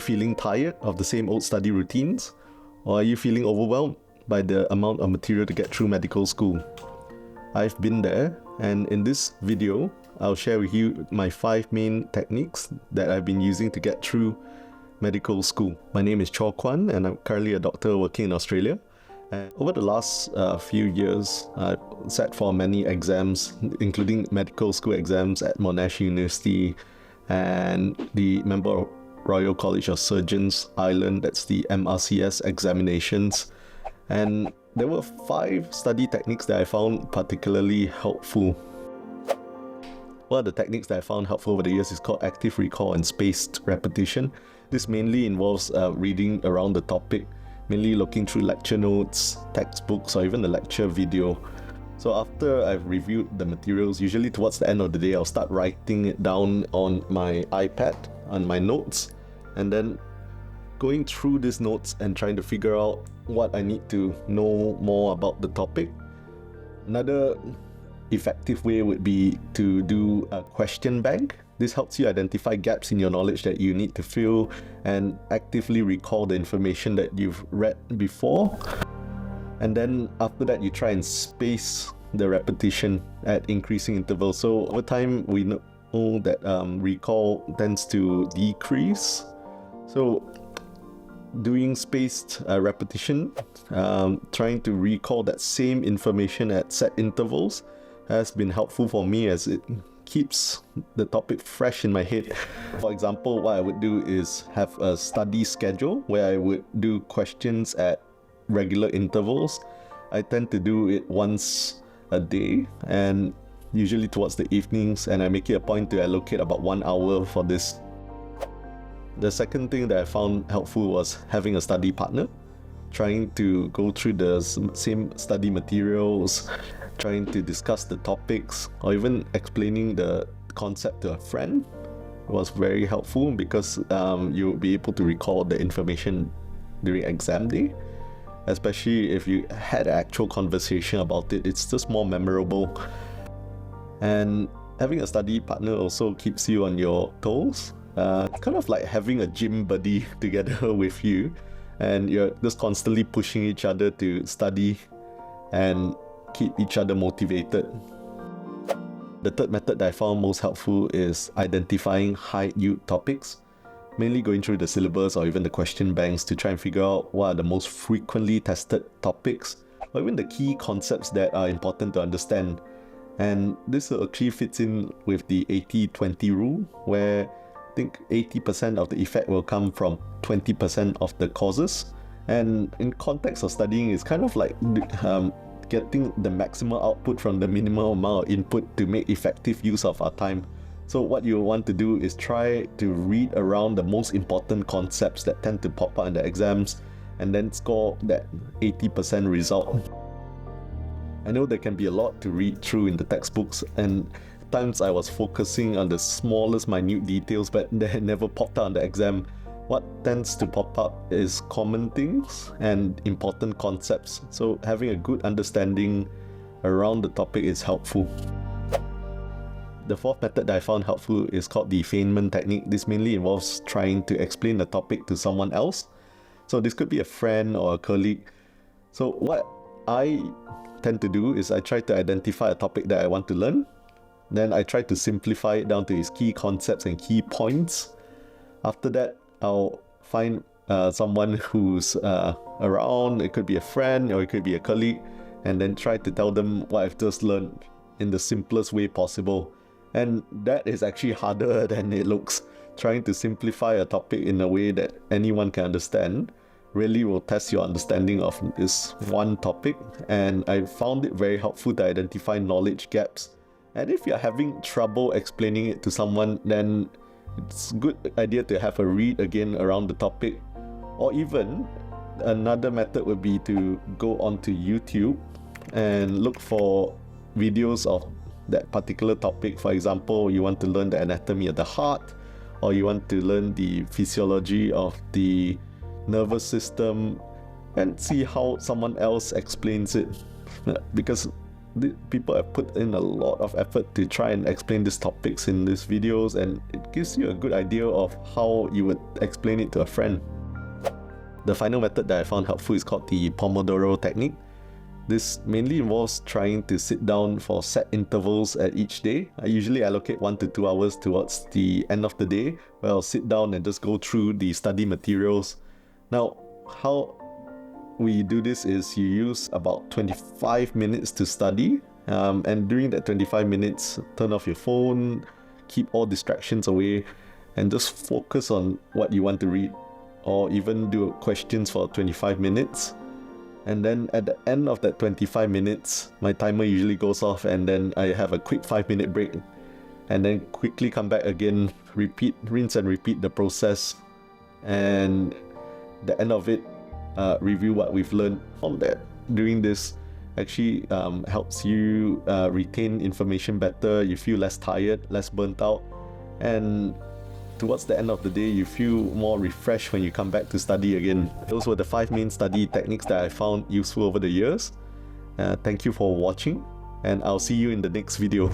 Feeling tired of the same old study routines? Or are you feeling overwhelmed by the amount of material to get through medical school? I've been there, and in this video, I'll share with you my 5 main techniques that I've been using to get through medical school. My name is Chor Kuan, and I'm currently a doctor working in Australia. And over the last few years, I've sat for many exams, including medical school exams at Monash University and the Member of Royal College of Surgeons Ireland, that's the MRCS examinations. And there were 5 study techniques that I found particularly helpful. One of the techniques that I found helpful over the years is called active recall and spaced repetition. This mainly involves reading around the topic, mainly looking through lecture notes, textbooks, or even the lecture video. So after I've reviewed the materials, usually towards the end of the day, I'll start writing it down on my iPad, on my notes, and then going through these notes and trying to figure out what I need to know more about the topic. Another effective way would be to do a question bank. This helps you identify gaps in your knowledge that you need to fill and actively recall the information that you've read before. And then after that, you try and space the repetition at increasing intervals. So over time, we know that recall tends to decrease. So doing spaced repetition, trying to recall that same information at set intervals has been helpful for me as it keeps the topic fresh in my head. For example, what I would do is have a study schedule where I would do questions at regular intervals. I tend to do it once a day and usually towards the evenings, and I make it a point to allocate about 1 hour for this. The second thing that I found helpful was having a study partner, trying to go through the same study materials, trying to discuss the topics, or even explaining the concept to a friend. It was very helpful because you'll be able to recall the information during exam day. Especially if you had an actual conversation about it, it's just more memorable. And having a study partner also keeps you on your toes. Kind of like having a gym buddy together with you, and you're just constantly pushing each other to study and keep each other motivated. The third method that I found most helpful is identifying high-yield topics, mainly going through the syllabus or even the question banks to try and figure out what are the most frequently tested topics, or even the key concepts that are important to understand. And this actually fits in with the 80-20 rule, where I think 80% of the effect will come from 20% of the causes. And in context of studying, it's kind of like getting the maximum output from the minimal amount of input to make effective use of our time. So what you want to do is try to read around the most important concepts that tend to pop up in the exams and then score that 80% result. I know there can be a lot to read through in the textbooks, and at times I was focusing on the smallest minute details, but they never popped out on the exam. What tends to pop up is common things and important concepts. So having a good understanding around the topic is helpful. The fourth method that I found helpful is called the Feynman Technique. This mainly involves trying to explain the topic to someone else. So this could be a friend or a colleague. So what I tend to do is I try to identify a topic that I want to learn. Then I try to simplify it down to its key concepts and key points. After that, I'll find someone who's around. It could be a friend or it could be a colleague, and then try to tell them what I've just learned in the simplest way possible. And that is actually harder than it looks. Trying to simplify a topic in a way that anyone can understand really will test your understanding of this one topic, and I found it very helpful to identify knowledge gaps. And if you're having trouble explaining it to someone, then it's a good idea to have a read again around the topic. Or even another method would be to go onto YouTube and look for videos of that particular topic. For example, you want to learn the anatomy of the heart, or you want to learn the physiology of the nervous system, and see how someone else explains it. Because people have put in a lot of effort to try and explain these topics in these videos, and it gives you a good idea of how you would explain it to a friend. The final method that I found helpful is called the Pomodoro Technique. This mainly involves trying to sit down for set intervals at each day. I usually allocate 1 to 2 hours towards the end of the day, where I'll sit down and just go through the study materials. Now, how we do this is you use about 25 minutes to study, and during that 25 minutes, turn off your phone, keep all distractions away, and just focus on what you want to read, or even do questions for 25 minutes. And then at the end of that 25 minutes, my timer usually goes off, and then I have a quick 5-minute break, and then quickly come back again, rinse and repeat the process, and the end of it, review what we've learned. All that doing this actually helps you retain information better. You feel less tired, less burnt out, and towards the end of the day, you feel more refreshed when you come back to study again. Those were the 5 main study techniques that I found useful over the years. Thank you for watching, and I'll see you in the next video.